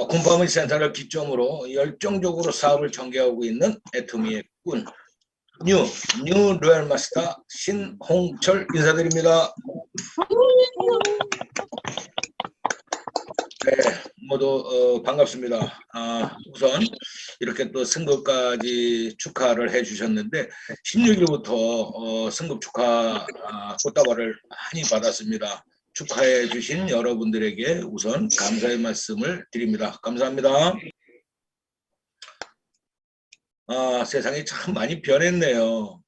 곰팡이 센터를 기점으로 열정적으로 사업을 전개하고 있는 애터미의 꾼 뉴 로얄 마스터 신홍철 인사드립니다. 네, 모두 반갑습니다. 우선 이렇게 또 승급까지 축하를 해주셨는데 16일부터 승급 축하 꽃다발을 많이 받았습니다. 축하해 주신 여러분들에게 우선 감사의 말씀을 드립니다. 감사합니다. 세상이 참 많이 변했네요.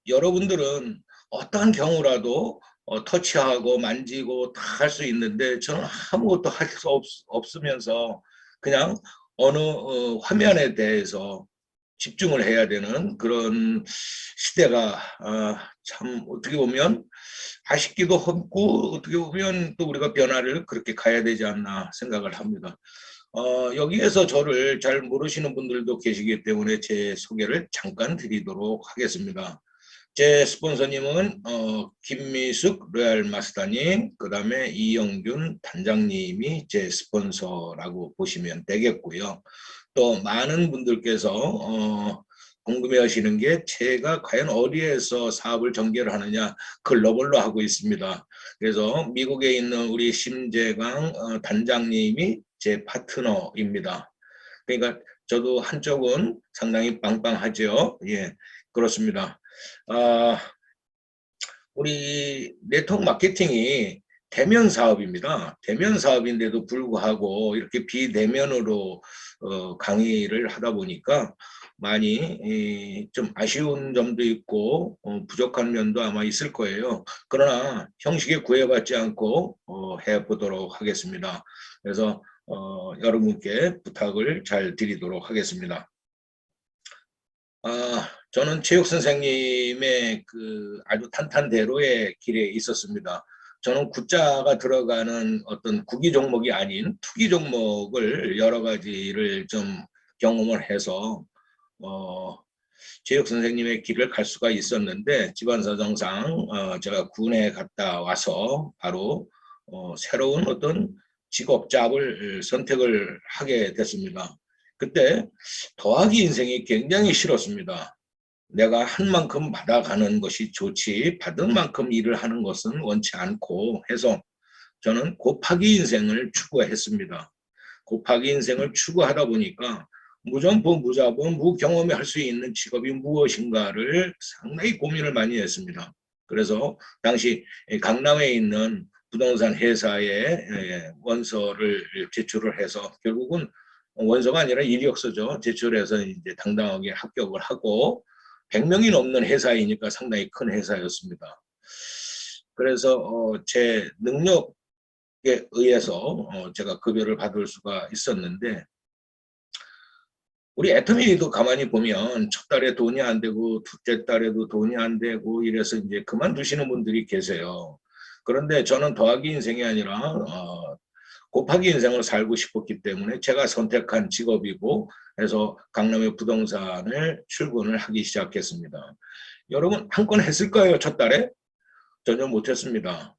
여러분들은 어떠한 경우라도 터치하고 만지고 다 할 수 있는데 저는 아무것도 할 수 없으면서 그냥 어느 화면에 대해서 집중을 해야 되는 그런 시대가 참 어떻게 보면 아쉽기도 하고 어떻게 보면 또 우리가 변화를 그렇게 가야 되지 않나 생각을 합니다. 여기에서 저를 잘 모르시는 분들도 계시기 때문에 제 소개를 잠깐 드리도록 하겠습니다. 제 스폰서님은 김미숙 로얄 마스터님, 그 다음에 이영균 단장님이 제 스폰서라고 보시면 되겠고요. 또 많은 분들께서 궁금해하시는 게 제가 과연 어디에서 사업을 전개를 하느냐, 글로벌로 하고 있습니다. 그래서 미국에 있는 우리 심재강 단장님이 제 파트너입니다. 그러니까 저도 한쪽은 상당히 빵빵하죠. 예, 그렇습니다. 우리 네트워크 마케팅이 대면 사업입니다. 대면 사업인데도 불구하고 이렇게 비대면으로 강의를 하다 보니까 많이 좀 아쉬운 점도 있고 부족한 면도 아마 있을 거예요. 그러나 형식에 구애받지 않고 해보도록 하겠습니다. 그래서 여러분께 부탁을 잘 드리도록 하겠습니다. 저는 체육 선생님의 아주 탄탄대로의 길에 있었습니다. 저는 구자가 들어가는 어떤 구기 종목이 아닌 투기 종목을 여러 가지를 좀 경험을 해서 체육 선생님의 길을 갈 수가 있었는데 집안 사정상 제가 군에 갔다 와서 바로 새로운 어떤 직업잡을 선택을 하게 됐습니다. 그때 더하기 인생이 굉장히 싫었습니다. 내가 한 만큼 받아가는 것이 좋지 받은 만큼 일을 하는 것은 원치 않고 해서 저는 곱하기 인생을 추구했습니다. 곱하기 인생을 추구하다 보니까 무점포, 무자본, 무경험에 할 수 있는 직업이 무엇인가를 상당히 고민을 많이 했습니다. 그래서 당시 강남에 있는 부동산 회사에 원서를 제출을 해서 결국은 원서가 아니라 이력서죠. 제출해서 이제 당당하게 합격을 하고 100명이 넘는 회사이니까 상당히 큰 회사였습니다. 그래서 제 능력에 의해서 제가 급여를 받을 수가 있었는데 우리 애터미도 가만히 보면 첫 달에 돈이 안 되고 둘째 달에도 돈이 안 되고 이래서 이제 그만두시는 분들이 계세요. 그런데 저는 더하기 인생이 아니라 곱하기 인생을 살고 싶었기 때문에 제가 선택한 직업이고 해서 강남의 부동산을 출근을 하기 시작했습니다. 여러분 한 건 했을까요? 첫 달에? 전혀 못했습니다.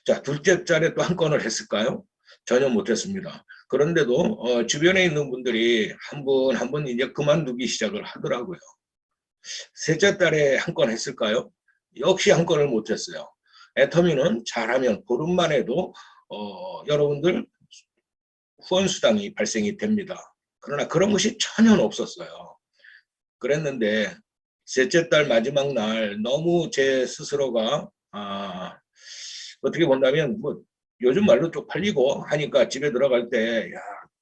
자, 둘째 달에 또 한 건을 했을까요? 전혀 못했습니다. 그런데도 주변에 있는 분들이 한 분 한 분 이제 그만두기 시작을 하더라고요. 셋째 달에 한 건 했을까요? 역시 한 건을 못했어요. 애터미는 잘하면 보름만 해도 여러분들 후원수당이 발생이 됩니다. 그러나 그런 것이 전혀 없었어요. 그랬는데 셋째 달 마지막 날 너무 제 스스로가 어떻게 본다면 뭐 요즘 말로 쪽팔리고 하니까 집에 들어갈 때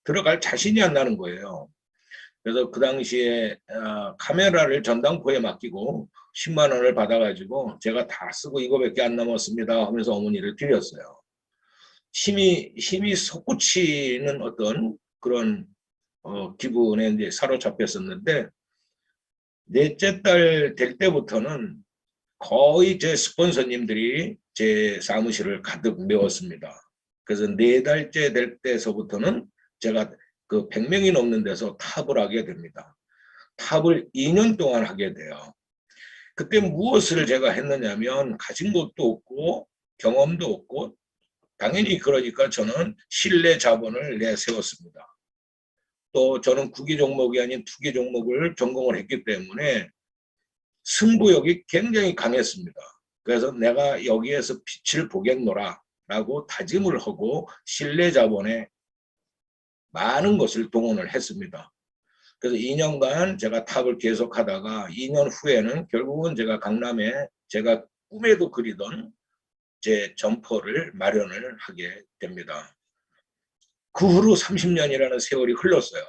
들어갈 자신이 안 나는 거예요. 그래서 그 당시에 카메라를 전당포에 맡기고 10만 원을 받아가지고 제가 다 쓰고 이거밖에 안 남았습니다 하면서 어머니를 드렸어요. 힘이 솟구치는 어떤 그런 기분에 이제 사로잡혔었는데 넷째 달 될 때부터는 거의 제 스폰서님들이 제 사무실을 가득 메웠습니다. 그래서 4달째 될 때서부터는 제가 그 100명이 넘는 데서 탑을 하게 됩니다. 탑을 2년 동안 하게 돼요. 그때 무엇을 제가 했느냐면 가진 것도 없고 경험도 없고 당연히 그러니까 저는 신뢰 자본을 내세웠습니다. 또 저는 구기 종목이 아닌 투기 종목을 전공을 했기 때문에 승부욕이 굉장히 강했습니다. 그래서 내가 여기에서 빛을 보겠노라 라고 다짐을 하고 신뢰 자본에 많은 것을 동원을 했습니다. 그래서 2년간 제가 탑을 계속 하다가 2년 후에는 결국은 제가 강남에 제가 꿈에도 그리던 제 점포를 마련을 하게 됩니다. 그 후로 30년이라는 세월이 흘렀어요.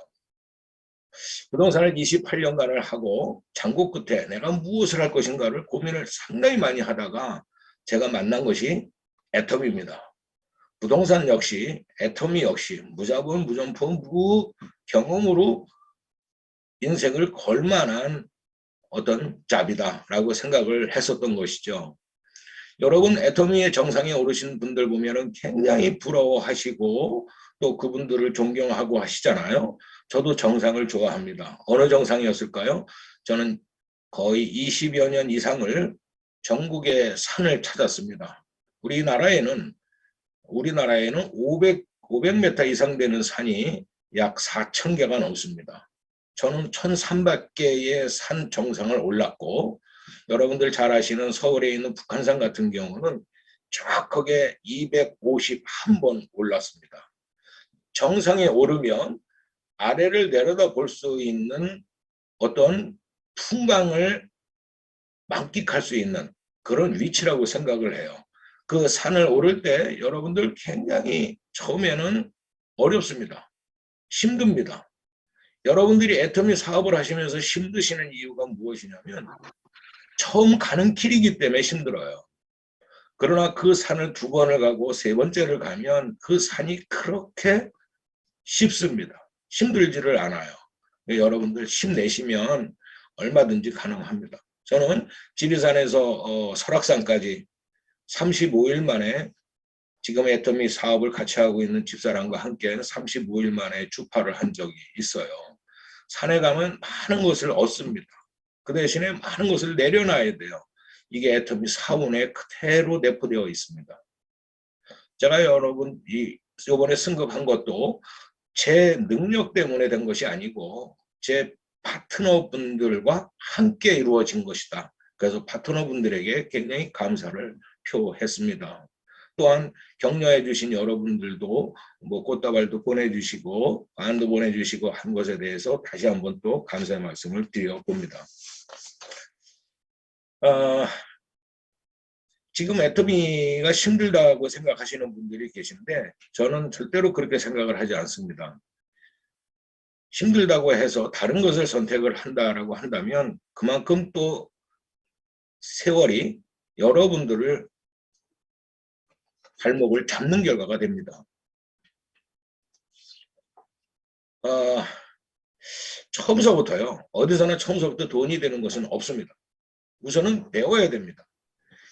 부동산을 28년간을 하고 장고 끝에 내가 무엇을 할 것인가를 고민을 상당히 많이 하다가 제가 만난 것이 애텀입니다. 부동산 역시 애터미 역시 무자본 무점포 무경험으로 인생을 걸만한 어떤 잡이다라고 생각을 했었던 것이죠. 여러분 애터미의 정상에 오르신 분들 보면은 굉장히 부러워하시고 또 그분들을 존경하고 하시잖아요. 저도 정상을 좋아합니다. 어느 정상이었을까요? 저는 거의 20여 년 이상을 전국의 산을 찾았습니다. 우리나라에는 500m 이상 되는 산이 약 4,000개가 넘습니다. 저는 1,300개의 산 정상을 올랐고 여러분들 잘 아시는 서울에 있는 북한산 같은 경우는 정확하게 251번 올랐습니다. 정상에 오르면 아래를 내려다 볼 수 있는 어떤 풍광을 만끽할 수 있는 그런 위치라고 생각을 해요. 그 산을 오를 때 여러분들 굉장히 처음에는 어렵습니다. 힘듭니다. 여러분들이 애터미 사업을 하시면서 힘드시는 이유가 무엇이냐면 처음 가는 길이기 때문에 힘들어요. 그러나 그 산을 2번을 가고 3번째를 가면 그 산이 그렇게 쉽습니다. 힘들지를 않아요. 여러분들 힘내시면 얼마든지 가능합니다. 저는 지리산에서 설악산까지 35일 만에 지금 애터미 사업을 같이 하고 있는 집사람과 함께 35일 만에 주파를 한 적이 있어요. 산에 가면 많은 것을 얻습니다. 그 대신에 많은 것을 내려놔야 돼요. 이게 애터미 사원에 그대로 내포되어 있습니다. 제가 여러분 이번에 승급한 것도 제 능력 때문에 된 것이 아니고 제 파트너분들과 함께 이루어진 것이다. 그래서 파트너분들에게 굉장히 감사를 표했습니다. 또한 격려해 주신 여러분들도 뭐 꽃다발도 보내주시고 안도 보내주시고 한 것에 대해서 다시 한번 또 감사의 말씀을 드려봅니다. 지금 애터미가 힘들다고 생각하시는 분들이 계신데 저는 절대로 그렇게 생각을 하지 않습니다. 힘들다고 해서 다른 것을 선택을 한다라고 한다면 그만큼 또 세월이 여러분들을 발목을 잡는 결과가 됩니다. 처음서부터요. 어디서나 처음서부터 돈이 되는 것은 없습니다. 우선은 배워야 됩니다.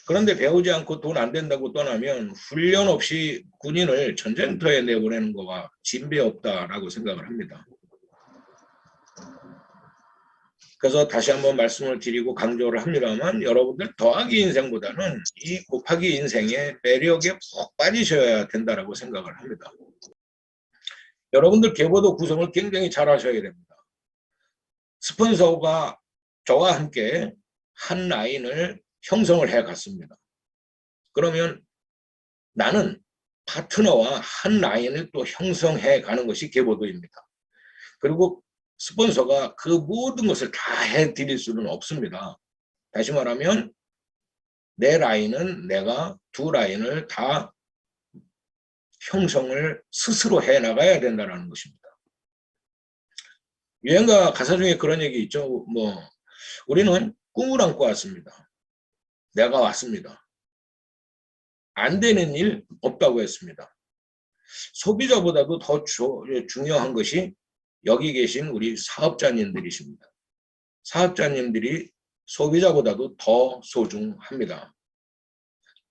그런데 배우지 않고 돈 안 된다고 떠나면 훈련 없이 군인을 전쟁터에 내보내는 거와 진배 없다라고 생각을 합니다. 그래서 다시 한번 말씀을 드리고 강조를 합니다만 여러분들 더하기 인생보다는 이 곱하기 인생의 매력에 푹 빠지셔야 된다고 생각을 합니다. 여러분들 계보도 구성을 굉장히 잘 하셔야 됩니다. 스폰서가 저와 함께 한 라인을 형성을 해 갔습니다. 그러면 나는 파트너와 한 라인을 또 형성해 가는 것이 계보도입니다. 그리고 스폰서가 그 모든 것을 다 해드릴 수는 없습니다. 다시 말하면 내 라인은 내가 2 라인을 다 형성을 스스로 해나가야 된다는 것입니다. 유행가 가사 중에 그런 얘기 있죠. 우리는 꿈을 안고 왔습니다. 내가 왔습니다. 안 되는 일 없다고 했습니다. 소비자보다도 더 중요한 것이 여기 계신 우리 사업자님들이십니다. 사업자님들이 소비자보다도 더 소중합니다.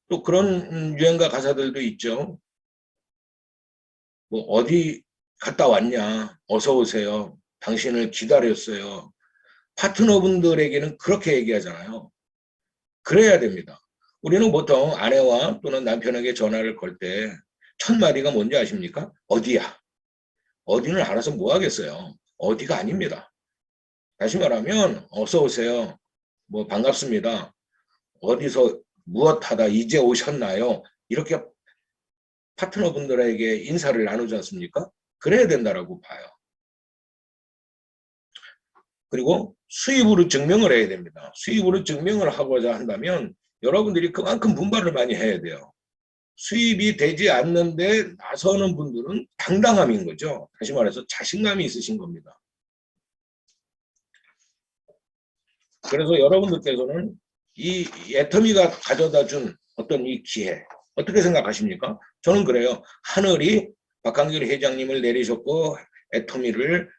또 그런 유행가 가사들도 있죠. 어디 갔다 왔냐, 어서 오세요, 당신을 기다렸어요. 파트너분들에게는 그렇게 얘기하잖아요. 그래야 됩니다. 우리는 보통 아내와 또는 남편에게 전화를 걸 때 첫 마디가 뭔지 아십니까? 어디야? 어디는 알아서 뭐 하겠어요? 어디가 아닙니다. 다시 말하면 어서 오세요. 뭐 반갑습니다. 어디서 무엇하다 이제 오셨나요? 이렇게 파트너분들에게 인사를 나누지 않습니까? 그래야 된다라고 봐요. 그리고 수입으로 증명을 해야 됩니다. 수입으로 증명을 하고자 한다면 여러분들이 그만큼 분발을 많이 해야 돼요. 수입이 되지 않는데 나서는 분들은 당당함인 거죠. 다시 말해서 자신감이 있으신 겁니다. 그래서 여러분들께서는 이 애터미가 가져다 준 어떤 이 기회 어떻게 생각하십니까? 저는 그래요. 하늘이 박한길 회장님을 내리셨고 애터미를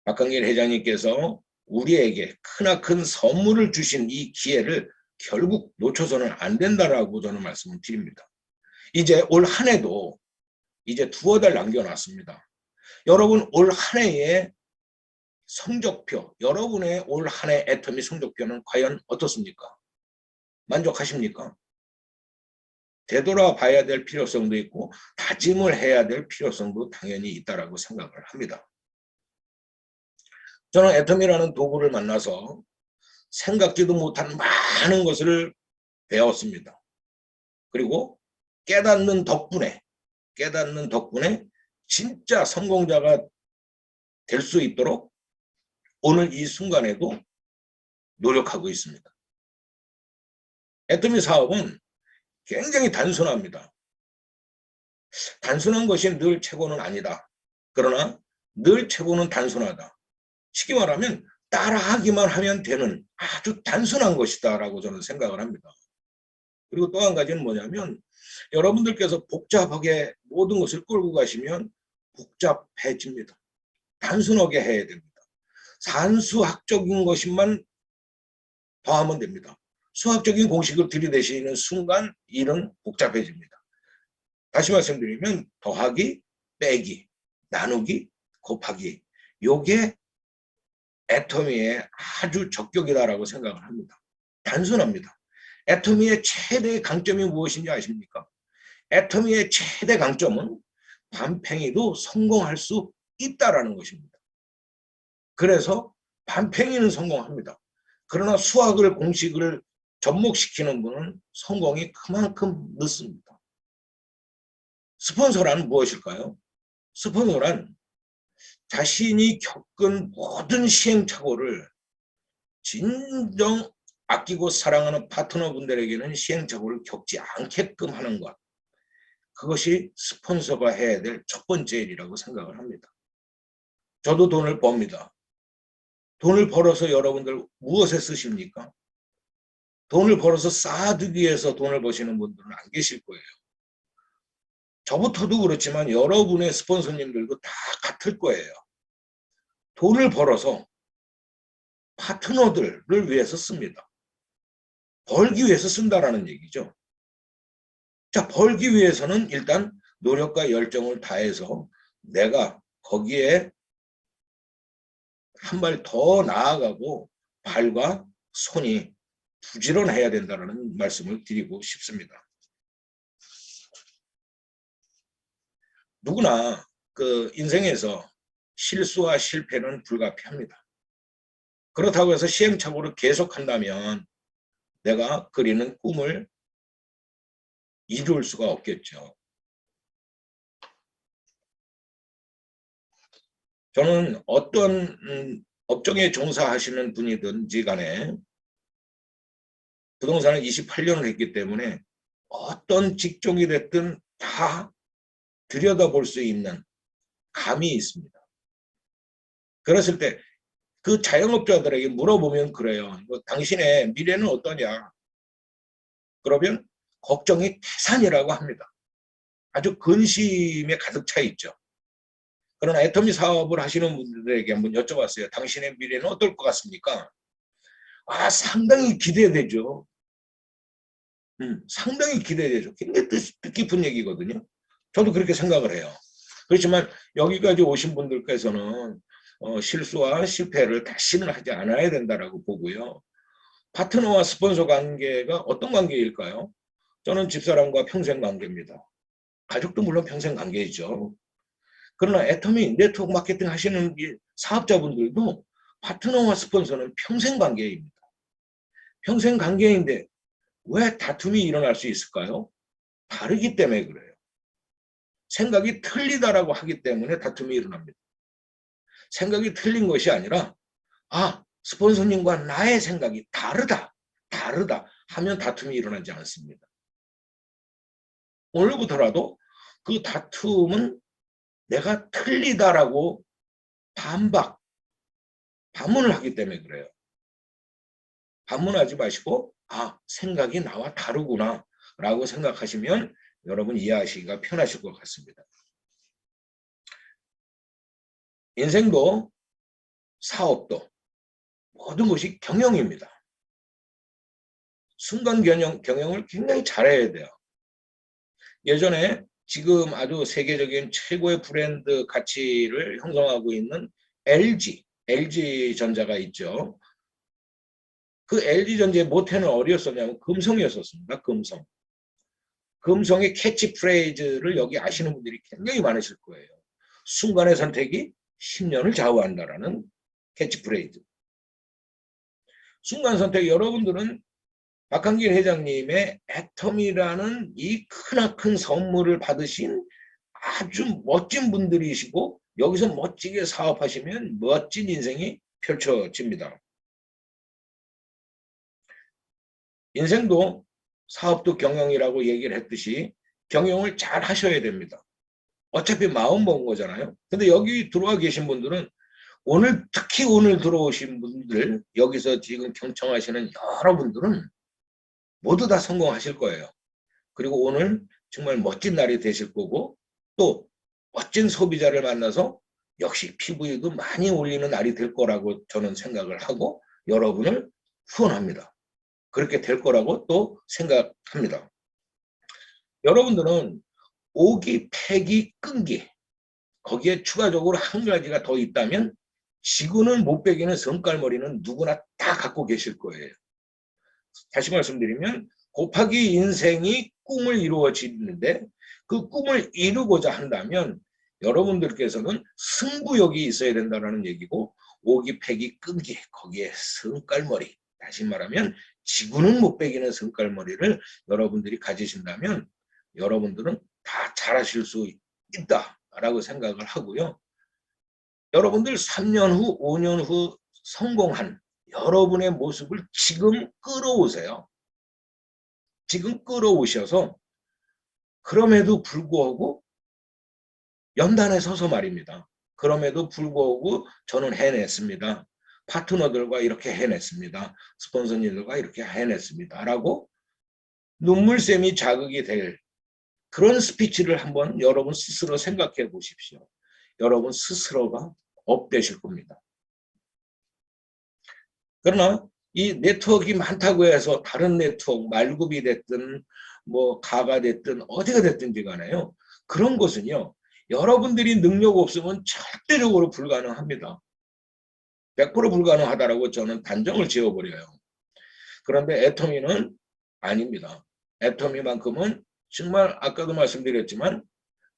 박한길 회장님께서 우리에게 크나큰 선물을 주신 이 기회를 결국 놓쳐서는 안 된다라고 저는 말씀을 드립니다. 이제 올 한 해도 이제 두어 달 남겨놨습니다. 여러분 올 한 해의 성적표, 여러분의 올 한 해 애터미 성적표는 과연 어떻습니까? 만족하십니까? 되돌아봐야 될 필요성도 있고 다짐을 해야 될 필요성도 당연히 있다고 생각을 합니다. 저는 애터미라는 도구를 만나서 생각지도 못한 많은 것을 배웠습니다. 그리고 깨닫는 덕분에 진짜 성공자가 될 수 있도록 오늘 이 순간에도 노력하고 있습니다. 애터미 사업은 굉장히 단순합니다. 단순한 것이 늘 최고는 아니다. 그러나 늘 최고는 단순하다. 쉽게 말하면 따라하기만 하면 되는 아주 단순한 것이다 라고 저는 생각을 합니다. 그리고 또 한 가지는 뭐냐면 여러분들께서 복잡하게 모든 것을 끌고 가시면 복잡해집니다. 단순하게 해야 됩니다. 산수학적인 것만 더하면 됩니다. 수학적인 공식을 들이대시는 순간 일은 복잡해집니다. 다시 말씀드리면 더하기, 빼기, 나누기, 곱하기 요게 애터미의 아주 적격이다라고 생각을 합니다. 단순합니다. 애터미의 최대 강점이 무엇인지 아십니까? 애터미의 최대 강점은 반팽이도 성공할 수 있다라는 것입니다. 그래서 반팽이는 성공합니다. 그러나 수학을 공식을 접목시키는 분은 성공이 그만큼 늦습니다. 스폰서란 무엇일까요? 스폰서란 자신이 겪은 모든 시행착오를 진정 아끼고 사랑하는 파트너분들에게는 시행착오를 겪지 않게끔 하는 것. 그것이 스폰서가 해야 될 첫 번째 일이라고 생각을 합니다. 저도 돈을 법니다. 돈을 벌어서 여러분들 무엇에 쓰십니까? 돈을 벌어서 쌓아두기 위해서 돈을 버시는 분들은 안 계실 거예요. 저부터도 그렇지만 여러분의 스폰서님들도 다 같을 거예요. 돈을 벌어서 파트너들을 위해서 씁니다. 벌기 위해서 쓴다라는 얘기죠. 자, 벌기 위해서는 일단 노력과 열정을 다해서 내가 거기에 한 발 더 나아가고 발과 손이 부지런해야 된다는 말씀을 드리고 싶습니다. 누구나 그 인생에서 실수와 실패는 불가피합니다. 그렇다고 해서 시행착오를 계속한다면 내가 그리는 꿈을 이룰 수가 없겠죠. 저는 어떤 업종에 종사하시는 분이든지 간에 부동산을 28년을 했기 때문에 어떤 직종이 됐든 다 들여다볼 수 있는 감이 있습니다. 그랬을 때 그 자영업자들에게 물어보면 그래요. 당신의 미래는 어떠냐? 그러면 걱정이 태산이라고 합니다. 아주 근심에 가득 차 있죠. 그러나 애터미 사업을 하시는 분들에게 한번 여쭤봤어요. 당신의 미래는 어떨 것 같습니까? 아, 상당히 기대되죠. 상당히 기대되죠. 굉장히 뜻깊은 얘기거든요. 저도 그렇게 생각을 해요. 그렇지만 여기까지 오신 분들께서는 실수와 실패를 다시는 하지 않아야 된다라고 보고요. 파트너와 스폰서 관계가 어떤 관계일까요? 저는 집사람과 평생 관계입니다. 가족도 물론 평생 관계이죠. 그러나 애터미 네트워크 마케팅 하시는 사업자분들도 파트너와 스폰서는 평생 관계입니다. 평생 관계인데 왜 다툼이 일어날 수 있을까요? 다르기 때문에 그래요. 생각이 틀리다라고 하기 때문에 다툼이 일어납니다. 생각이 틀린 것이 아니라 스폰서님과 나의 생각이 다르다 하면 다툼이 일어나지 않습니다. 오늘부터라도 그 다툼은 내가 틀리다라고 반문을 하기 때문에 그래요. 반문하지 마시고 생각이 나와 다르구나 라고 생각하시면 여러분 이해하시기가 편하실 것 같습니다. 인생도 사업도 모든 것이 경영입니다. 순간 경영을 굉장히 잘해야 돼요. 예전에 지금 아주 세계적인 최고의 브랜드 가치를 형성하고 있는 LG전자가 있죠. 그 LG전자의 모태는 어디였었냐면 금성이었습니다. 금성의 캐치프레이즈를 여기 아시는 분들이 굉장히 많으실 거예요. 순간의 선택이 10년을 좌우한다라는 캐치프레이즈. 순간 선택, 여러분들은 박한길 회장님의 애텀이라는 이 크나큰 선물을 받으신 아주 멋진 분들이시고 여기서 멋지게 사업하시면 멋진 인생이 펼쳐집니다. 인생도 사업도 경영이라고 얘기를 했듯이 경영을 잘 하셔야 됩니다. 어차피 마음 먹은 거잖아요. 근데 여기 들어와 계신 분들은 특히 오늘 들어오신 분들, 여기서 지금 경청하시는 여러분들은 모두 다 성공하실 거예요. 그리고 오늘 정말 멋진 날이 되실 거고 또 멋진 소비자를 만나서 역시 PV도 많이 올리는 날이 될 거라고 저는 생각을 하고 여러분을 후원합니다. 그렇게 될 거라고 또 생각합니다. 여러분들은 오기, 패기, 끈기 거기에 추가적으로 한 가지가 더 있다면 지구는 못 베기는 성깔머리는 누구나 다 갖고 계실 거예요. 다시 말씀드리면 곱하기 인생이 꿈을 이루어지는데 그 꿈을 이루고자 한다면 여러분들께서는 승부욕이 있어야 된다는 얘기고 오기, 패기, 끈기 거기에 성깔머리 다시 말하면 지구는 못 베기는 성깔머리를 여러분들이 가지신다면 여러분들은 다 잘하실 수 있다라고 생각을 하고요. 여러분들 3년 후, 5년 후 성공한 여러분의 모습을 지금 끌어오세요. 지금 끌어오셔서 그럼에도 불구하고 연단에 서서 말입니다. 그럼에도 불구하고 저는 해냈습니다. 파트너들과 이렇게 해냈습니다. 스폰서님들과 이렇게 해냈습니다. 라고 눈물샘이 자극이 될 그런 스피치를 한번 여러분 스스로 생각해 보십시오. 여러분 스스로가 업되실 겁니다. 그러나 이 네트워크가 많다고 해서 다른 네트워크, 말굽이 됐든 뭐 가가 됐든 어디가 됐든지 간에요. 그런 것은요. 여러분들이 능력 없으면 절대적으로 불가능합니다. 100% 불가능하다라고 저는 단정을 지어버려요. 그런데 애터미는 아닙니다. 애터미만큼은 정말 아까도 말씀드렸지만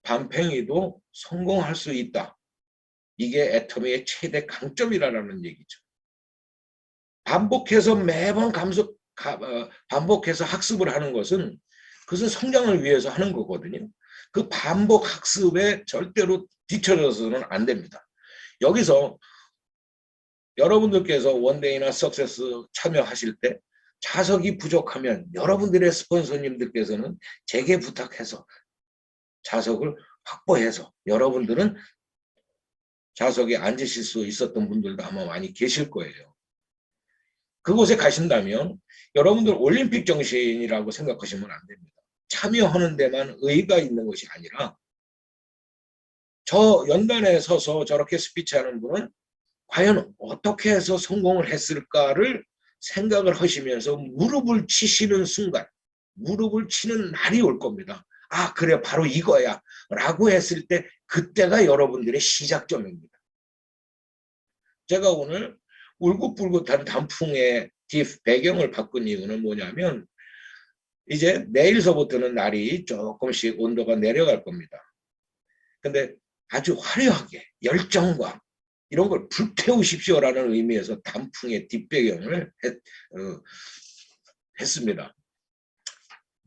밤팽이도 성공할 수 있다. 이게 애터미의 최대 강점이라는 얘기죠. 반복해서 매번 반복해서 학습을 하는 것은 그것은 성장을 위해서 하는 거거든요. 그 반복 학습에 절대로 뒤처져서는 안 됩니다. 여기서 여러분들께서 원데이나 석세스 참여하실 때 자석이 부족하면 여러분들의 스폰서님들께서는 제게 부탁해서 자석을 확보해서 여러분들은 좌석에 앉으실 수 있었던 분들도 아마 많이 계실 거예요. 그곳에 가신다면 여러분들 올림픽 정신이라고 생각하시면 안 됩니다. 참여하는 데만 의의가 있는 것이 아니라 저 연단에 서서 저렇게 스피치하는 분은 과연 어떻게 해서 성공을 했을까를 생각을 하시면서 무릎을 치시는 순간, 무릎을 치는 날이 올 겁니다. 그래 바로 이거야 라고 했을 때 그때가 여러분들의 시작점입니다. 제가 오늘 울긋불긋한 단풍의 배경을 바꾼 이유는 뭐냐면 이제 내일서부터는 날이 조금씩 온도가 내려갈 겁니다. 근데 아주 화려하게 열정과 이런 걸 불태우십시오라는 의미에서 단풍의 뒷배경을 했습니다.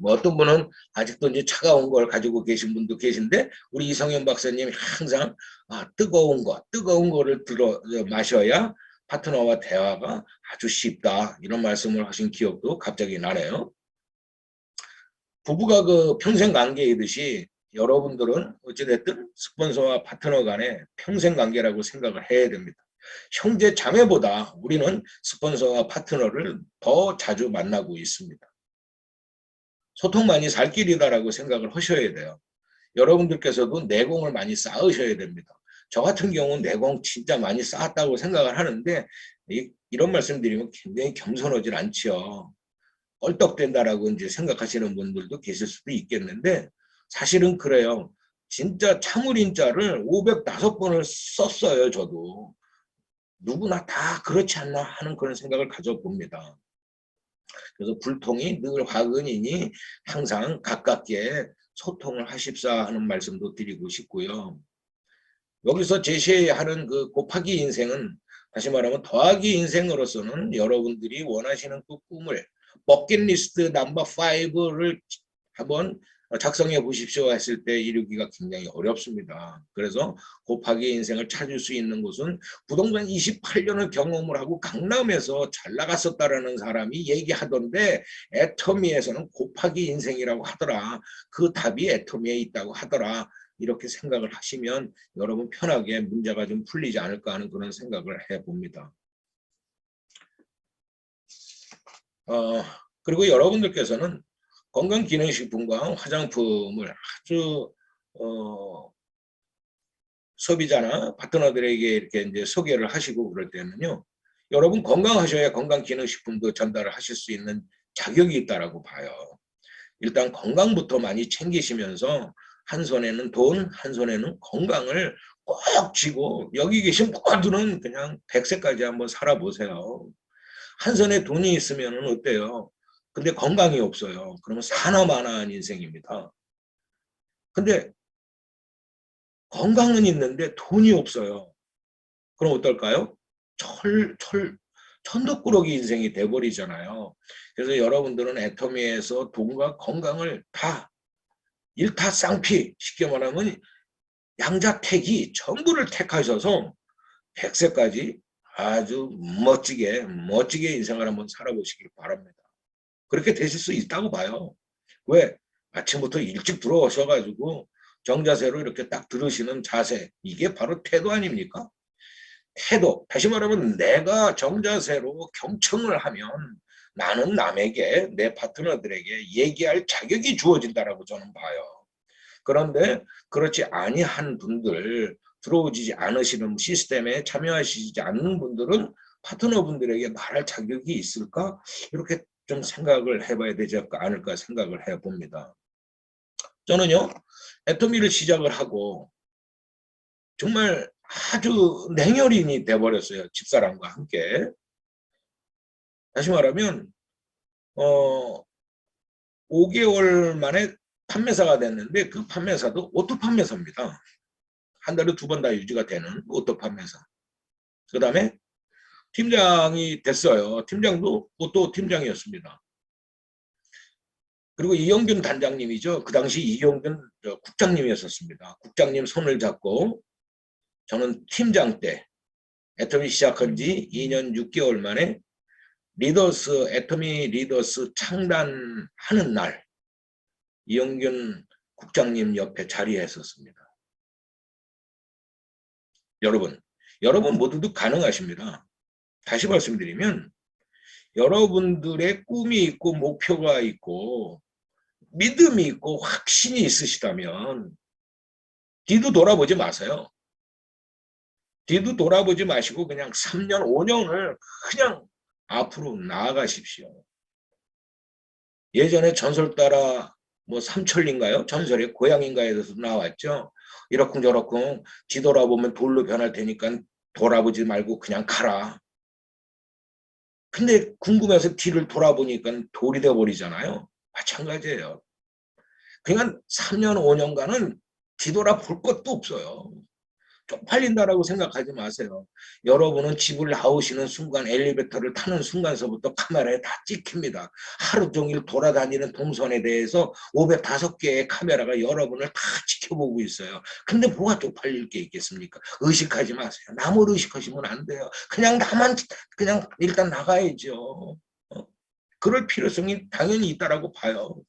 뭐 어떤 분은 아직도 이제 차가운 걸 가지고 계신 분도 계신데 우리 이성현 박사님이 항상 뜨거운 거를 마셔야 파트너와 대화가 아주 쉽다 이런 말씀을 하신 기억도 갑자기 나네요. 부부가 그 평생 관계이듯이 여러분들은 어찌됐든 스폰서와 파트너 간의 평생 관계라고 생각을 해야 됩니다. 형제 자매보다 우리는 스폰서와 파트너를 더 자주 만나고 있습니다. 소통만이 살 길이다라고 생각을 하셔야 돼요. 여러분들께서도 내공을 많이 쌓으셔야 됩니다. 저 같은 경우는 내공 진짜 많이 쌓았다고 생각을 하는데 이런 말씀 드리면 굉장히 겸손하지 않죠. 껄떡된다라고 이제 생각하시는 분들도 계실 수도 있겠는데 사실은 그래요. 진짜 참을인자를 505번을 썼어요. 저도. 누구나 다 그렇지 않나 하는 그런 생각을 가져봅니다. 그래서 불통이 늘 화근이니 항상 가깝게 소통을 하십사 하는 말씀도 드리고 싶고요. 여기서 제시하는 그 곱하기 인생은 다시 말하면 더하기 인생으로서는 여러분들이 원하시는 그 꿈을 버킷리스트 넘버 5를 한번 작성해 보십시오 했을 때 이루기가 굉장히 어렵습니다. 그래서 곱하기 인생을 찾을 수 있는 곳은 부동산 28년을 경험을 하고 강남에서 잘 나갔었다라는 사람이 얘기하던데 애터미에서는 곱하기 인생이라고 하더라. 그 답이 애터미에 있다고 하더라. 이렇게 생각을 하시면 여러분 편하게 문제가 좀 풀리지 않을까 하는 그런 생각을 해봅니다. 그리고 여러분들께서는 건강기능식품과 화장품을 아주 소비자나 파트너들에게 이렇게 이제 소개를 하시고 그럴 때는요. 여러분 건강하셔야 건강기능식품도 전달을 하실 수 있는 자격이 있다라고 봐요. 일단 건강부터 많이 챙기시면서 한 손에는 돈, 한 손에는 건강을 꼭 쥐고 여기 계신 모두는 그냥 100세까지 한번 살아보세요. 한 손에 돈이 있으면 어때요? 근데 건강이 없어요. 그러면 사나마나한 인생입니다. 근데 건강은 있는데 돈이 없어요. 그럼 어떨까요? 천덕꾸러기 인생이 돼버리잖아요. 그래서 여러분들은 애터미에서 돈과 건강을 다 일타쌍피, 쉽게 말하면 양자택이 전부를 택하셔서 100세까지 아주 멋지게 인생을 한번 살아보시길 바랍니다. 그렇게 되실 수 있다고 봐요. 왜? 아침부터 일찍 들어오셔가지고 정자세로 이렇게 딱 들으시는 자세, 이게 바로 태도 아닙니까? 태도, 다시 말하면 내가 정자세로 경청을 하면 나는 남에게, 내 파트너들에게 얘기할 자격이 주어진다라고 저는 봐요. 그런데 그렇지 아니한 분들, 들어오지 않으시는 시스템에 참여하시지 않는 분들은 파트너분들에게 말할 자격이 있을까? 이렇게 좀 생각을 해봐야 되지 않을까 생각을 해봅니다. 저는요, 애터미를 시작을 하고 정말 아주 냉혈인이 돼버렸어요. 집사람과 함께. 다시 말하면 5개월 만에 판매사가 됐는데 그 판매사도 오토 판매사입니다. 한 달에 2번 다 유지가 되는 오토 판매사. 그 다음에 팀장이 됐어요. 팀장도 오토 팀장이었습니다. 그리고 이영균 단장님이죠. 그 당시 이영균 국장님이었습니다. 국장님 손을 잡고 저는 팀장 때 애터미 시작한 지 2년 6개월 만에 애터미 리더스 창단하는 날 이영균 국장님 옆에 자리했었습니다. 여러분 모두도 가능하십니다. 다시 말씀드리면 여러분들의 꿈이 있고 목표가 있고 믿음이 있고 확신이 있으시다면 뒤도 돌아보지 마세요. 뒤도 돌아보지 마시고 그냥 3년, 5년을 그냥 앞으로 나아가십시오. 예전에 전설 따라 뭐 삼천리인가요? 전설의 고향인가에서 나왔죠. 이러쿵저러쿵 뒤돌아보면 돌로 변할 테니까 돌아보지 말고 그냥 가라. 근데 궁금해서 뒤를 돌아보니까 돌이 되어버리잖아요. 마찬가지예요. 그냥 3년, 5년간은 뒤돌아 볼 것도 없어요. 쪽팔린다라고 생각하지 마세요. 여러분은 집을 나오시는 순간, 엘리베이터를 타는 순간서부터 카메라에 다 찍힙니다. 하루 종일 돌아다니는 동선에 대해서 505개의 카메라가 여러분을 다 지켜보고 있어요. 근데 뭐가 쪽팔릴 게 있겠습니까? 의식하지 마세요. 남을 의식하시면 안 돼요. 그냥 나만 그냥 일단 나가야죠. 그럴 필요성이 당연히 있다라고 봐요.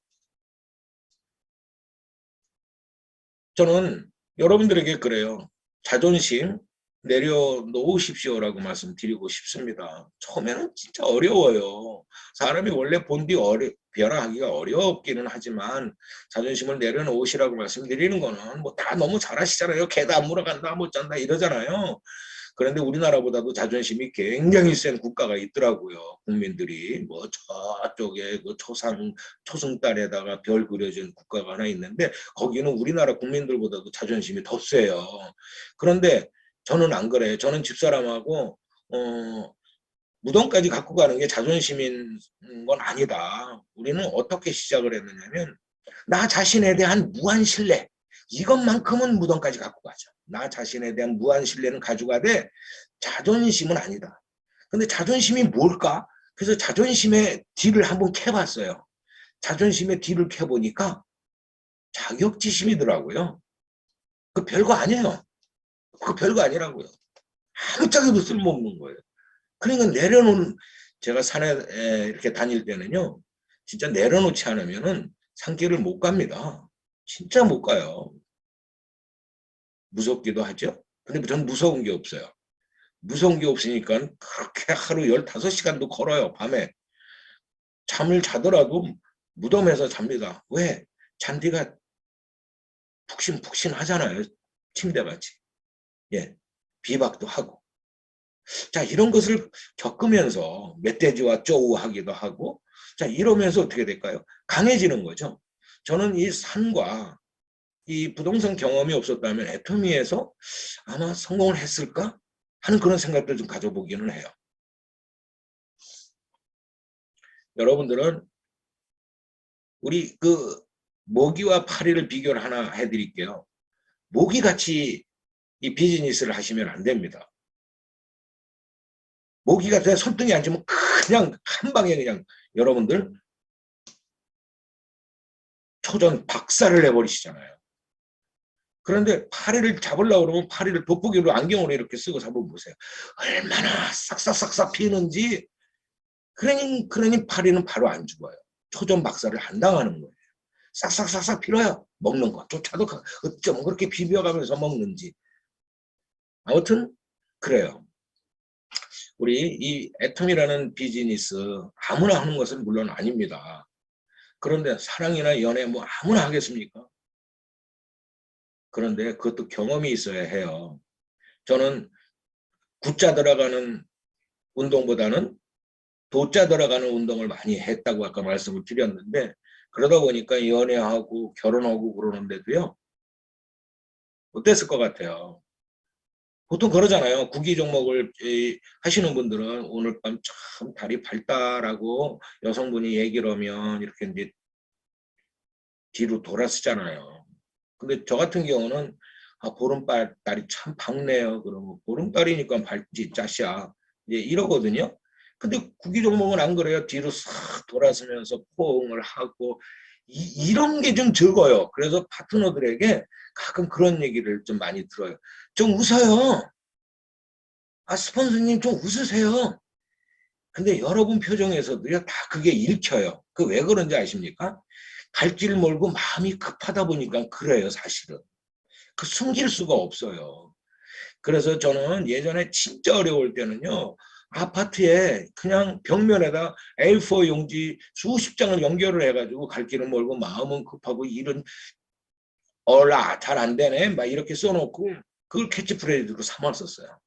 저는 여러분들에게 그래요. 자존심 내려놓으십시오라고 말씀드리고 싶습니다. 처음에는 진짜 어려워요. 사람이 원래 본디 변화하기가 어렵기는 하지만 자존심을 내려놓으시라고 말씀드리는 거는 뭐 다 너무 잘하시잖아요. 개도 안 물어간다, 못 잔다 이러잖아요. 그런데 우리나라보다도 자존심이 굉장히 센 국가가 있더라고요. 국민들이 뭐 저쪽에 그 초승달에다가 별 그려진 국가가 하나 있는데 거기는 우리나라 국민들보다도 자존심이 더 세요. 그런데 저는 안 그래요. 저는 집사람하고 무덤까지 갖고 가는 게 자존심인 건 아니다. 우리는 어떻게 시작을 했느냐면 나 자신에 대한 무한 신뢰 이것만큼은 무덤까지 갖고 가자. 나 자신에 대한 무한 신뢰는 가져가되 자존심은 아니다. 근데 자존심이 뭘까? 그래서 자존심의 뒤를 한번 캐봤어요. 자존심의 뒤를 캐보니까 자격지심이더라고요. 그 별거 아니에요. 그 별거 아니라고요. 아무짝에도 쓸모없는 거예요. 그러니까 내려놓는 제가 산에 이렇게 다닐 때는요. 진짜 내려놓지 않으면은 산길을 못 갑니다. 진짜 못 가요. 무섭기도 하죠. 근데 전 무서운 게 없어요. 무서운 게 없으니까 그렇게 하루 15시간도 걸어요. 밤에. 잠을 자더라도 무덤에서 잡니다. 왜? 잔디가 푹신푹신하잖아요. 침대같이. 예. 비박도 하고. 자, 이런 것을 겪으면서 멧돼지와 쪼우하기도 하고 자, 이러면서 어떻게 될까요? 강해지는 거죠. 저는 이 산과 이 부동산 경험이 없었다면 애터미에서 아마 성공을 했을까 하는 그런 생각들 좀 가져보기는 해요. 여러분들은 우리 그 모기와 파리를 비교를 하나 해드릴게요. 모기같이 이 비즈니스를 하시면 안 됩니다. 모기가 그냥 손등에 앉으면 그냥 한 방에 그냥 여러분들 초전 박살을 내버리시잖아요. 그런데 파리를 잡으려고 그러면 파리를 돋보기로 안경으로 이렇게 쓰고 잡아보세요. 얼마나 싹싹싹싹 피는지 그러니 파리는 바로 안 죽어요. 초전 박살을 안 당하는 거예요. 싹싹싹싹 필어요. 먹는 것조차도 어쩜 그렇게 비벼가면서 먹는지. 아무튼 그래요. 우리 이 애텀이라는 비즈니스 아무나 하는 것은 물론 아닙니다. 그런데 사랑이나 연애 뭐 아무나 하겠습니까? 그런데 그것도 경험이 있어야 해요. 저는 구자 들어가는 운동보다는 도자 들어가는 운동을 많이 했다고 아까 말씀을 드렸는데 그러다 보니까 연애하고 결혼하고 그러는데도요. 어땠을 것 같아요? 보통 그러잖아요. 구기 종목을 하시는 분들은 오늘 밤 참 다리 밝다라고 여성분이 얘기를 하면 이렇게 이제 뒤로 돌아서잖아요. 근데 저 같은 경우는 보름달이 참 밝네요. 그러면 보름달이니까 밝지 짜샤 이제 이러거든요. 근데 구기 종목은 안 그래요. 뒤로 싹 돌아서면서 포옹을 하고 이런 게 좀 적어요. 그래서 파트너들에게 가끔 그런 얘기를 좀 많이 들어요. 좀 웃어요. 스폰서님 좀 웃으세요. 근데 여러분 표정에서도요, 다 그게 읽혀요. 그 왜 그런지 아십니까? 갈 길 멀고 마음이 급하다 보니까 그래요, 사실은. 그 숨길 수가 없어요. 그래서 저는 예전에 진짜 어려울 때는요, 아파트에 그냥 벽면에다 A4 용지 수십 장을 연결을 해가지고 갈 길은 멀고 마음은 급하고 일은 잘 안 되네 막 이렇게 써놓고 그걸 캐치프레이즈로 삼았었어요.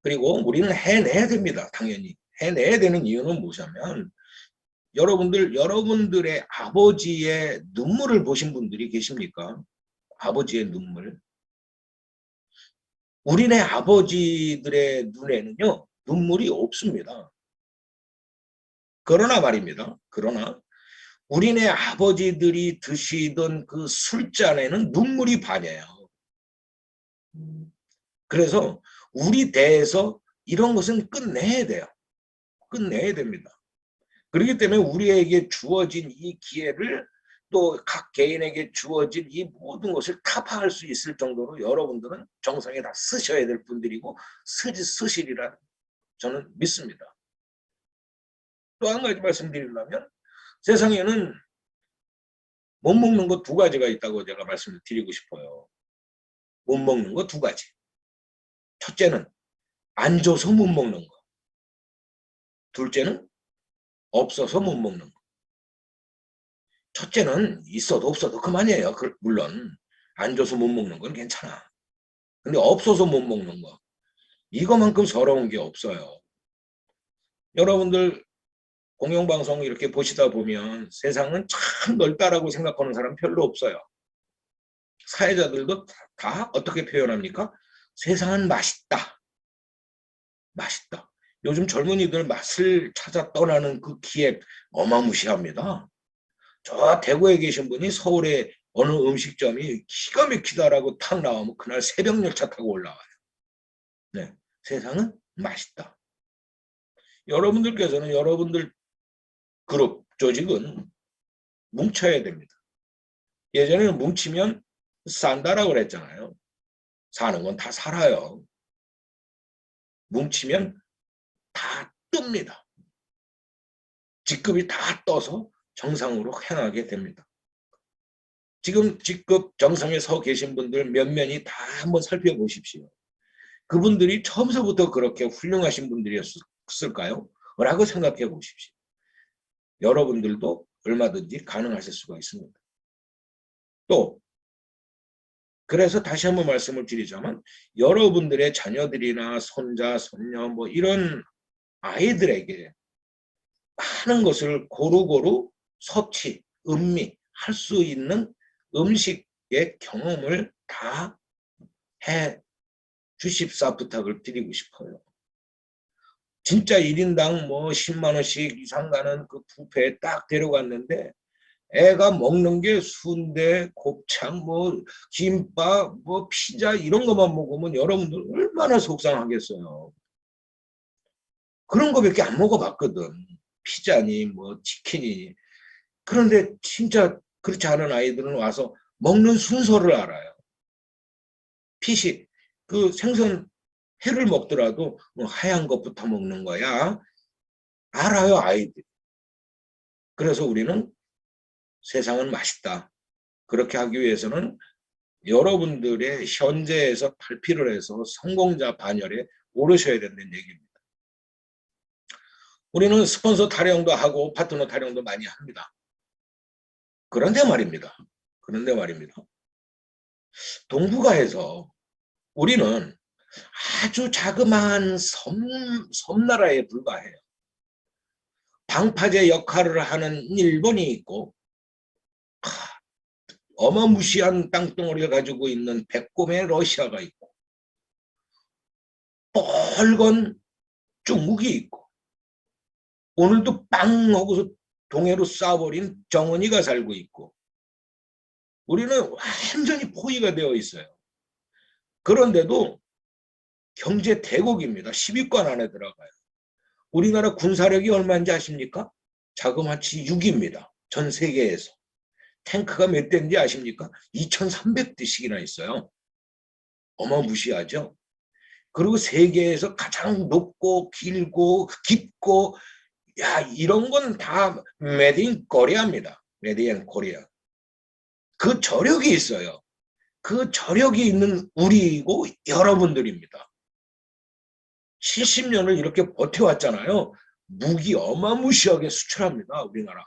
그리고 우리는 해내야 됩니다. 당연히. 해내야 되는 이유는 뭐냐면 여러분들의 아버지의 눈물을 보신 분들이 계십니까? 아버지의 눈물. 우리네 아버지들의 눈에는요. 눈물이 없습니다. 그러나 말입니다. 그러나 우리네 아버지들이 드시던 그 술잔에는 눈물이 반이에요. 그래서 우리 대에서 이런 것은 끝내야 돼요. 끝내야 됩니다. 그렇기 때문에 우리에게 주어진 이 기회를 또 각 개인에게 주어진 이 모든 것을 타파할 수 있을 정도로 여러분들은 정성에 다 쓰셔야 될 분들이고 쓰시리라 저는 믿습니다. 또 한 가지 말씀드리려면 세상에는 못 먹는 거 두 가지가 있다고 제가 말씀을 드리고 싶어요. 못 먹는 거 두 가지. 첫째는 안 줘서 못 먹는 거. 둘째는 없어서 못 먹는 거. 첫째는 있어도 없어도 그만이에요. 물론 안 줘서 못 먹는 건 괜찮아. 근데 없어서 못 먹는 거. 이거만큼 서러운 게 없어요. 여러분들 공영방송 이렇게 보시다 보면 세상은 참 넓다라고 생각하는 사람 별로 없어요. 사회자들도 다 어떻게 표현합니까? 세상은 맛있다. 맛있다. 요즘 젊은이들 맛을 찾아 떠나는 그 기획 어마무시합니다. 저 대구에 계신 분이 서울에 어느 음식점이 기가 막히다라고 탁 나오면 그날 새벽 열차 타고 올라와요. 네, 세상은 맛있다. 여러분들께서는 여러분들 그룹 조직은 뭉쳐야 됩니다. 예전에는 뭉치면 산다라고 그랬잖아요. 사는 건 다 살아요. 뭉치면 다 뜹니다. 직급이 다 떠서 정상으로 행하게 됩니다. 지금 직급 정상에 서 계신 분들 몇몇이 다 한번 살펴보십시오. 그분들이 처음서부터 그렇게 훌륭하신 분들이었을까요? 라고 생각해 보십시오. 여러분들도 얼마든지 가능하실 수가 있습니다. 또 그래서 다시 한번 말씀을 드리자면 여러분들의 자녀들이나 손자, 손녀 뭐 이런 아이들에게 많은 것을 고루고루 섭취, 음미할 수 있는 음식의 경험을 다 해 주십사 부탁을 드리고 싶어요. 진짜 1인당 뭐 10만 원씩 이상 가는 그 뷔페에 딱 데려갔는데 애가 먹는 게 순대, 곱창, 뭐 김밥, 뭐 피자 이런 것만 먹으면 여러분들 얼마나 속상하겠어요. 그런 거 몇 개 안 먹어봤거든. 피자니 뭐 치킨이니. 그런데 진짜 그렇지 않은 아이들은 와서 먹는 순서를 알아요. 피식, 그 생선 회를 먹더라도 뭐 하얀 것부터 먹는 거야. 알아요, 아이들. 그래서 우리는 세상은 맛있다. 그렇게 하기 위해서는 여러분들의 현재에서 발피를 해서 성공자 반열에 오르셔야 된다는 얘기입니다. 우리는 스폰서 타령도 하고 파트너 타령도 많이 합니다. 그런데 말입니다. 동북아에서 우리는 아주 자그마한 섬나라에 불과해요. 방파제 역할을 하는 일본이 있고 어마무시한 땅덩어리를 가지고 있는 백곰의 러시아가 있고 뻘건 중국이 있고 오늘도 빵 하고서 동해로 쏴버린 정은이가 살고 있고 우리는 완전히 포위가 되어 있어요. 그런데도 경제 대국입니다. 10위권 안에 들어가요. 우리나라 군사력이 얼마인지 아십니까? 자그마치 6위입니다. 전 세계에서. 탱크가 몇 대인지 아십니까? 2,300대씩이나 있어요. 어마무시하죠. 그리고 세계에서 가장 높고 길고 깊고 야 이런 건 다 메드 인 코리아입니다. 메드 인 코리아. 그 저력이 있어요. 그 저력이 있는 우리이고 여러분들입니다. 70년을 이렇게 버텨왔잖아요. 무기 어마무시하게 수출합니다. 우리나라.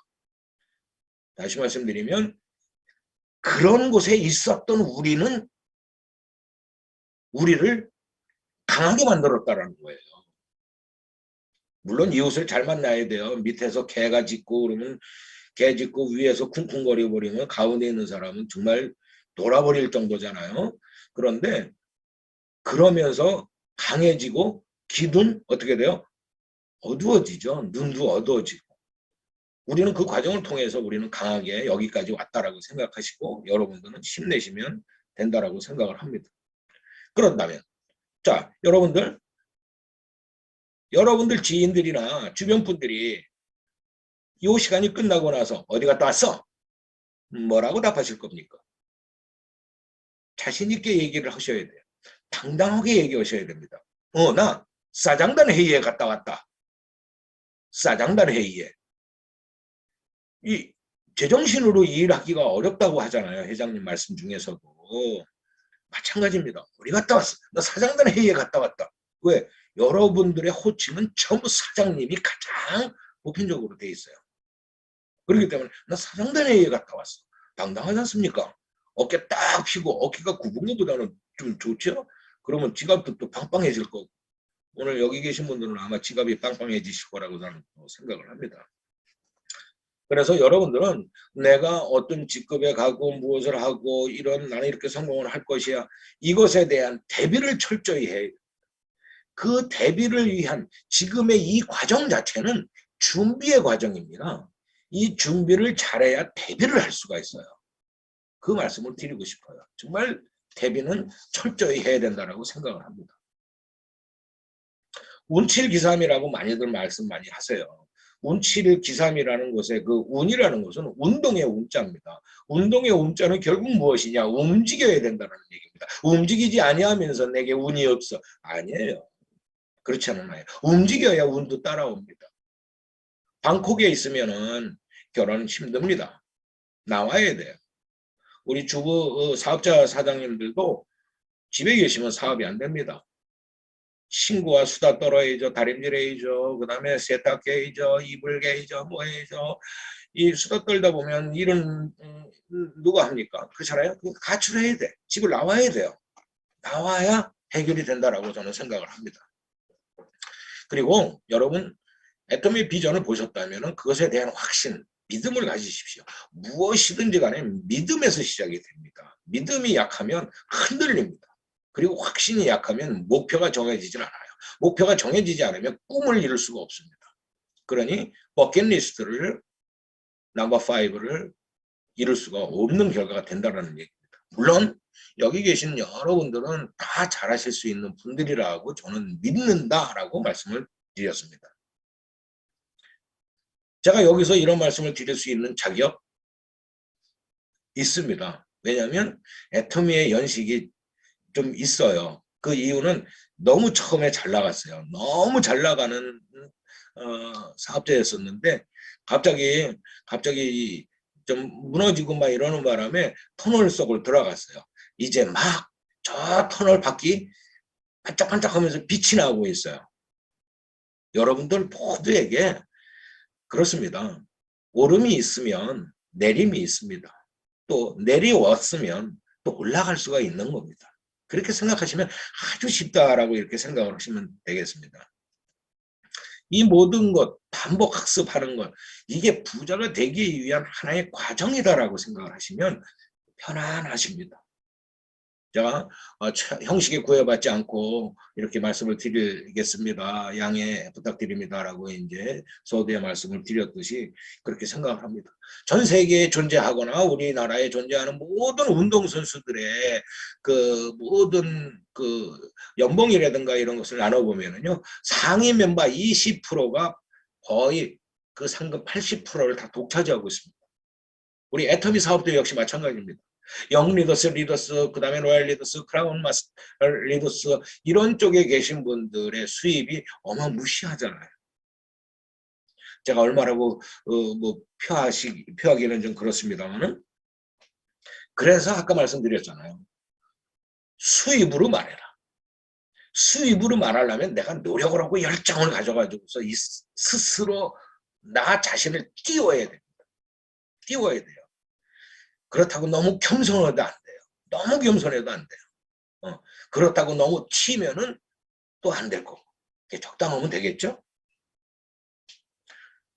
다시 말씀드리면 그런 곳에 있었던 우리를 강하게 만들었다는 거예요. 물론 이웃을 잘 만나야 돼요. 밑에서 개가 짖고 그러면 개 짖고 위에서 쿵쿵거려 버리면 가운데 있는 사람은 정말 돌아버릴 정도잖아요. 그런데 그러면서 강해지고 기둔 어떻게 돼요? 어두워지죠. 눈도 어두워지고. 우리는 그 과정을 통해서 우리는 강하게 여기까지 왔다라고 생각하시고 여러분들은 힘내시면 된다라고 생각을 합니다. 그런다면 자, 여러분들 지인들이나 주변 분들이 이 시간이 끝나고 나서 어디 갔다 왔어? 뭐라고 답하실 겁니까? 자신 있게 얘기를 하셔야 돼요. 당당하게 얘기하셔야 됩니다. 나 사장단 회의에 갔다 왔다. 사장단 회의에. 이 제정신으로 일하기가 어렵다고 하잖아요. 회장님 말씀 중에서도. 마찬가지입니다. 어디 갔다 왔어? 나 사장단 회의에 갔다 왔다. 왜? 여러분들의 호칭은 전부 사장님이 가장 보편적으로 돼 있어요. 그렇기 때문에 나 사장단 회의에 갔다 왔어. 당당하지 않습니까? 어깨 딱 펴고 어깨가 굽은 것보다는 좀 좋죠? 그러면 지갑도 또 빵빵해질 거고. 오늘 여기 계신 분들은 아마 지갑이 빵빵해지실 거라고 저는 생각을 합니다. 그래서 여러분들은 내가 어떤 직급에 가고 무엇을 하고 나는 이렇게 성공을 할 것이야. 이것에 대한 대비를 철저히 해요. 그 대비를 위한 지금의 이 과정 자체는 준비의 과정입니다. 이 준비를 잘해야 대비를 할 수가 있어요. 그 말씀을 드리고 싶어요. 정말 대비는 철저히 해야 된다고 생각을 합니다. 운칠기삼이라고 많이들 말씀 많이 하세요. 운칠기삼이라는 것에 그 운이라는 것은 운동의 운자입니다. 운동의 운자는 결국 무엇이냐? 움직여야 된다는 얘기입니다. 움직이지 아니하면서 내게 운이 없어. 아니에요. 그렇지 않아요. 움직여야 운도 따라옵니다. 방콕에 있으면은 결혼은 힘듭니다. 나와야 돼요. 우리 주부 사업자 사장님들도 집에 계시면 사업이 안 됩니다. 친구와 수다 떨어야죠. 다림질해야죠. 그 다음에 세탁해야죠. 이불 개야죠. 뭐 해야죠. 이 수다 떨다 보면 일은 누가 합니까? 그렇잖아요. 가출해야 돼. 집을 나와야 돼요. 나와야 해결이 된다라고 저는 생각을 합니다. 그리고 여러분 애터미 비전을 보셨다면 그것에 대한 확신, 믿음을 가지십시오. 무엇이든지 간에 믿음에서 시작이 됩니다. 믿음이 약하면 흔들립니다. 그리고 확신이 약하면 목표가 정해지질 않아요. 목표가 정해지지 않으면 꿈을 이룰 수가 없습니다. 그러니 버킷리스트를 넘버 5를 이룰 수가 없는 결과가 된다는 얘기입니다. 물론 여기 계신 여러분들은 다 잘하실 수 있는 분들이라고 저는 믿는다라고 말씀을 드렸습니다. 제가 여기서 이런 말씀을 드릴 수 있는 자격 있습니다. 왜냐하면 애터미의 연식이 좀 있어요. 그 이유는 너무 처음에 잘 나갔어요. 너무 잘 나가는 사업자였었는데 갑자기 좀 무너지고 막 이러는 바람에 터널 속을 들어갔어요. 이제 막 저 터널 밖이 반짝반짝하면서 빛이 나고 있어요. 여러분들 모두에게 그렇습니다. 오름이 있으면 내림이 있습니다. 또 내려왔으면 또 올라갈 수가 있는 겁니다. 그렇게 생각하시면 아주 쉽다라고 이렇게 생각을 하시면 되겠습니다. 이 모든 것, 반복 학습하는 것, 이게 부자가 되기 위한 하나의 과정이다라고 생각을 하시면 편안하십니다. 제가 형식에 구애받지 않고 이렇게 말씀을 드리겠습니다. 양해 부탁드립니다라고 이제 서두에 말씀을 드렸듯이 그렇게 생각을 합니다. 전 세계에 존재하거나 우리나라에 존재하는 모든 운동선수들의 그 모든 그 연봉이라든가 이런 것을 나눠보면요. 상위 멤버 20%가 거의 그 상금 80%를 다 독차지하고 있습니다. 우리 애터미 사업도 역시 마찬가지입니다. 영 리더스, 그 다음에 로얄 리더스, 크라운 마스터 리더스 이런 쪽에 계신 분들의 수입이 어마무시하잖아요. 제가 얼마라고 뭐 표하기는 좀 그렇습니다만은 그래서 아까 말씀드렸잖아요. 수입으로 말해라. 수입으로 말하려면 내가 노력을 하고 열정을 가져가지고서 스스로 나 자신을 띄워야 됩니다. 띄워야 돼요. 그렇다고 너무 겸손해도 안 돼요. 너무 겸손해도 안 돼요. 그렇다고 너무 치면은 또 안 될 거고. 적당하면 되겠죠?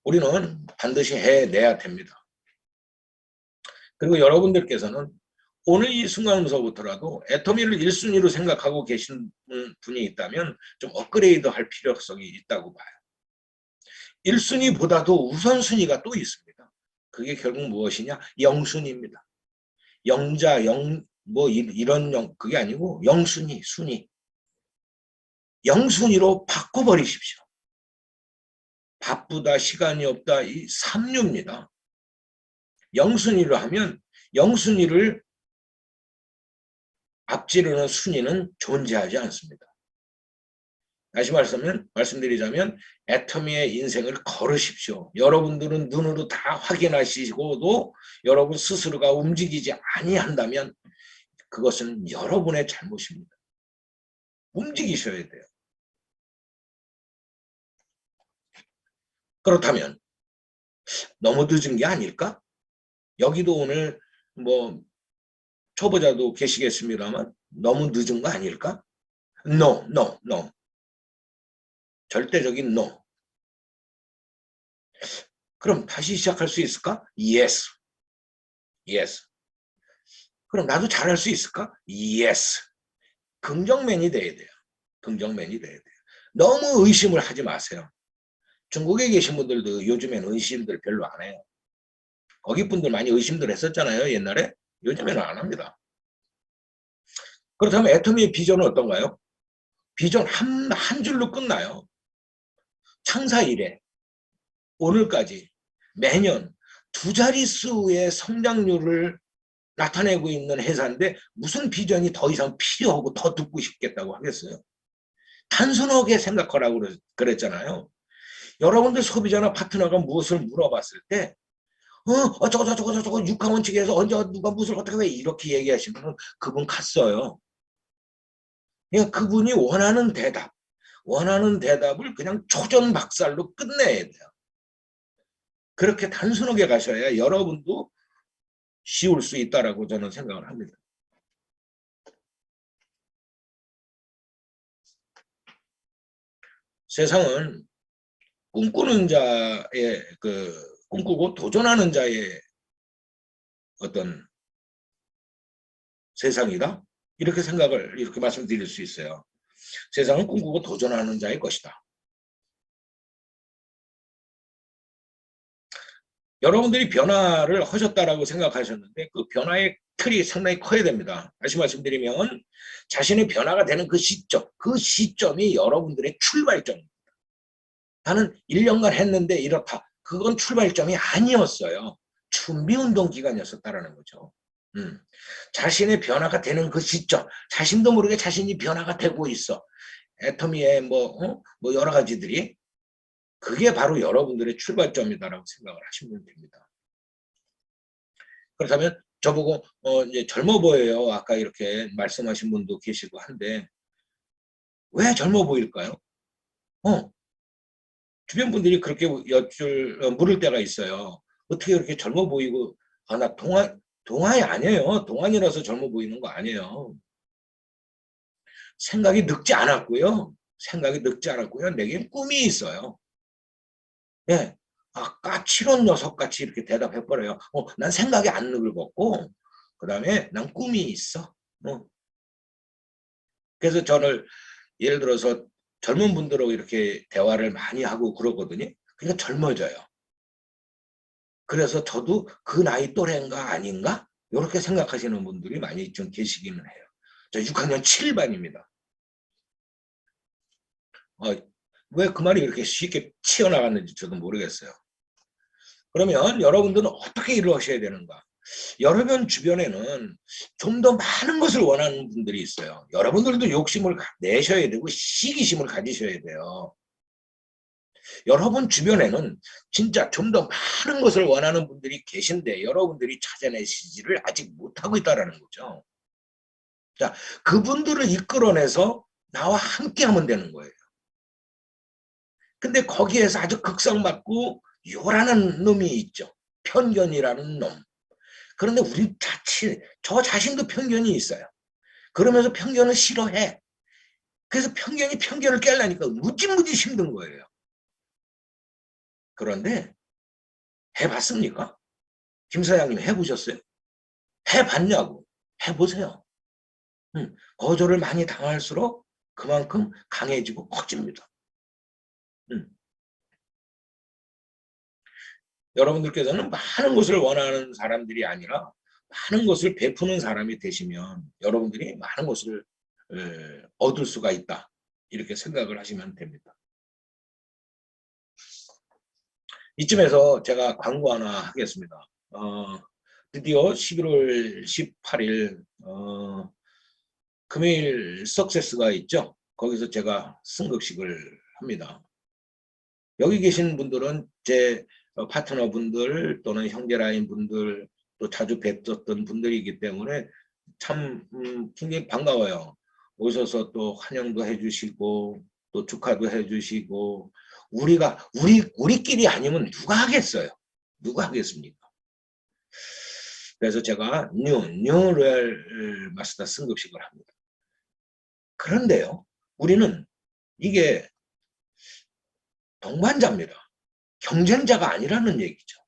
우리는 반드시 해내야 됩니다. 그리고 여러분들께서는 오늘 이 순간부터라도 애터미를 1순위로 생각하고 계신 분이 있다면 좀 업그레이드 할 필요성이 있다고 봐요. 1순위보다도 우선순위가 또 있습니다. 그게 결국 무엇이냐? 영순위입니다. 영자, 뭐 이런 그게 아니고 영순위, 순위. 영순위로 바꿔버리십시오. 바쁘다, 시간이 없다, 이 3류입니다. 영순위로 하면 영순위를 앞지르는 순위는 존재하지 않습니다. 다시 말씀드리자면 애터미의 인생을 걸으십시오. 여러분들은 눈으로 다 확인하시고도 여러분 스스로가 움직이지 아니한다면 그것은 여러분의 잘못입니다. 움직이셔야 돼요. 그렇다면 너무 늦은 게 아닐까? 여기도 오늘 뭐 초보자도 계시겠습니다만 너무 늦은 거 아닐까? No, no, no. 절대적인 no. 그럼 다시 시작할 수 있을까? Yes. Yes. 그럼 나도 잘할 수 있을까? Yes. 긍정맨이 돼야 돼요. 긍정맨이 돼야 돼요. 너무 의심을 하지 마세요. 중국에 계신 분들도 요즘에는 의심들 별로 안 해요. 거기 분들 많이 의심들 했었잖아요, 옛날에. 요즘에는 안 합니다. 그렇다면 애터미의 비전은 어떤가요? 비전 한 줄로 끝나요. 창사 이래 오늘까지 매년 2자릿수의 성장률을 나타내고 있는 회사인데 무슨 비전이 더 이상 필요하고 더 듣고 싶겠다고 하겠어요? 단순하게 생각하라고 그랬잖아요. 여러분들 소비자나 파트너가 무엇을 물어봤을 때 저거 육하원칙에서 언제 누가 무엇을 어떻게 왜 이렇게 얘기하시면 그분 갔어요. 그냥 그분이 원하는 대답을 그냥 초전박살로 끝내야 돼요. 그렇게 단순하게 가셔야 여러분도 쉬울 수 있다라고 저는 생각을 합니다. 세상은 꿈꾸는 자의 꿈꾸고 도전하는 자의 어떤 세상이다. 이렇게 말씀드릴 수 있어요. 세상은 꿈꾸고 도전하는 자의 것이다. 여러분들이 변화를 하셨다라고 생각하셨는데 그 변화의 틀이 상당히 커야 됩니다. 다시 말씀드리면 자신의 변화가 되는 그 시점이 여러분들의 출발점입니다. 나는 1년간 했는데 이렇다. 그건 출발점이 아니었어요. 준비운동 기간이었었다는 거죠. 자신의 변화가 되는 그 시점, 자신도 모르게 자신이 변화가 되고 있어. 애터미의 뭐 여러 가지들이 그게 바로 여러분들의 출발점이다라고 생각을 하시면 됩니다. 그렇다면 저보고 이제 젊어 보여요. 아까 이렇게 말씀하신 분도 계시고 한데 왜 젊어 보일까요? 주변 분들이 그렇게 물을 때가 있어요. 어떻게 그렇게 젊어 보이고 나 동안이 아니에요. 동안이라서 젊어 보이는 거 아니에요. 생각이 늙지 않았고요. 내겐 꿈이 있어요. 예. 까칠한 녀석같이 이렇게 대답해버려요. 난 생각이 안 늙었고, 그 다음에 난 꿈이 있어. 그래서 저를 예를 들어서 젊은 분들하고 이렇게 대화를 많이 하고 그러거든요. 그러니까 젊어져요. 그래서 저도 그 나이 또래인가 아닌가? 이렇게 생각하시는 분들이 많이 좀 계시기는 해요. 저 6학년 7반입니다. 왜 그 말이 이렇게 쉽게 튀어나갔는지 저도 모르겠어요. 그러면 여러분들은 어떻게 일을 하셔야 되는가? 여러분 주변에는 좀 더 많은 것을 원하는 분들이 있어요. 여러분들도 욕심을 내셔야 되고 시기심을 가지셔야 돼요. 여러분 주변에는 진짜 좀 더 많은 것을 원하는 분들이 계신데 여러분들이 찾아내시지를 아직 못하고 있다는 거죠. 자, 그분들을 이끌어내서 나와 함께 하면 되는 거예요. 근데 거기에서 아주 극성맞고 요란한 놈이 있죠. 편견이라는 놈. 그런데 저 자신도 편견이 있어요. 그러면서 편견을 싫어해. 그래서 편견을 깨려니까 무지무지 힘든 거예요. 그런데 해봤습니까? 김 사장님 해보셨어요? 해봤냐고. 해보세요. 거절을 많이 당할수록 그만큼 강해지고 커집니다. 여러분들께서는 많은 것을 원하는 사람들이 아니라 많은 것을 베푸는 사람이 되시면 여러분들이 많은 것을 얻을 수가 있다. 이렇게 생각을 하시면 됩니다. 이쯤에서 제가 광고 하나 하겠습니다. 드디어 11월 18일 금요일 석세스가 있죠. 거기서 제가 승급식을 합니다. 여기 계신 분들은 제 파트너분들 또는 형제라인 분들 또 자주 뵀었던 분들이기 때문에 참 굉장히 반가워요. 오셔서 또 환영도 해주시고 또 축하도 해주시고 우리끼리 아니면 누가 하겠어요? 누가 하겠습니까? 그래서 제가 뉴 로얄 마스터 승급식을 합니다. 그런데요, 우리는 이게 동반자입니다. 경쟁자가 아니라는 얘기죠.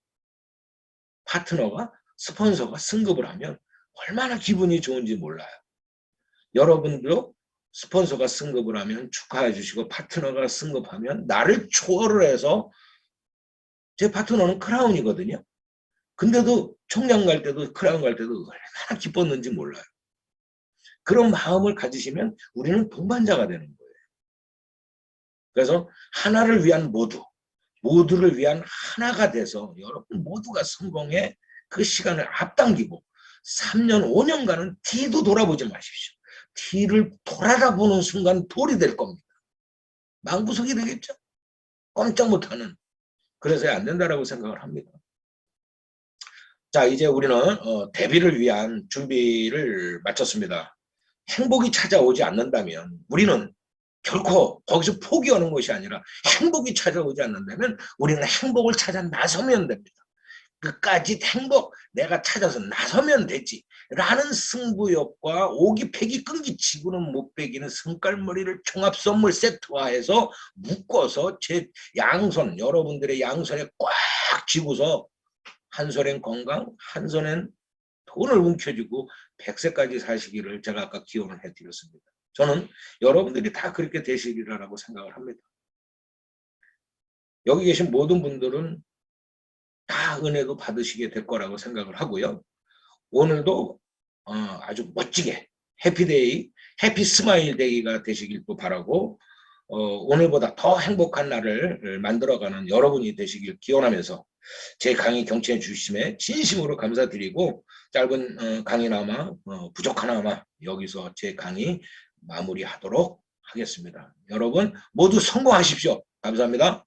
파트너가 스폰서가 승급을 하면 얼마나 기분이 좋은지 몰라요. 여러분도 스폰서가 승급을 하면 축하해 주시고 파트너가 승급하면 나를 초월을 해서 제 파트너는 크라운이거든요. 근데도 총장 갈 때도 크라운 갈 때도 얼마나 기뻤는지 몰라요. 그런 마음을 가지시면 우리는 동반자가 되는 거예요. 그래서 하나를 위한 모두를 위한 하나가 돼서 여러분 모두가 성공해 그 시간을 앞당기고 3년, 5년간은 뒤도 돌아보지 마십시오. 뒤를 돌아다보는 순간 돌이 될 겁니다. 망구석이 되겠죠? 꼼짝 못하는. 그래서야 안 된다라고 생각을 합니다. 자, 이제 우리는 데뷔를 위한 준비를 마쳤습니다. 행복이 찾아오지 않는다면 우리는 결코 거기서 포기하는 것이 아니라 행복이 찾아오지 않는다면 우리는 행복을 찾아 나서면 됩니다. 끝까지 행복 내가 찾아서 나서면 되지 라는 승부욕과 오기패기 끈기치고는 못 빼기는 성깔머리를 종합선물 세트화해서 묶어서 제 양손 여러분들의 양손에 꽉 쥐고서 한 손엔 건강 한 손엔 돈을 움켜쥐고 100세까지 사시기를 제가 아까 기원을 해드렸습니다. 저는 여러분들이 다 그렇게 되시리라고 생각을 합니다. 여기 계신 모든 분들은 다 은혜도 받으시게 될 거라고 생각을 하고요. 오늘도 아주 멋지게 해피데이, 해피 스마일 데이가 되시길 또 바라고 오늘보다 더 행복한 날을 만들어가는 여러분이 되시길 기원하면서 제 강의 경청해 주심에 진심으로 감사드리고 짧은 강의나마 부족하나마 여기서 제 강의 마무리하도록 하겠습니다. 여러분 모두 성공하십시오. 감사합니다.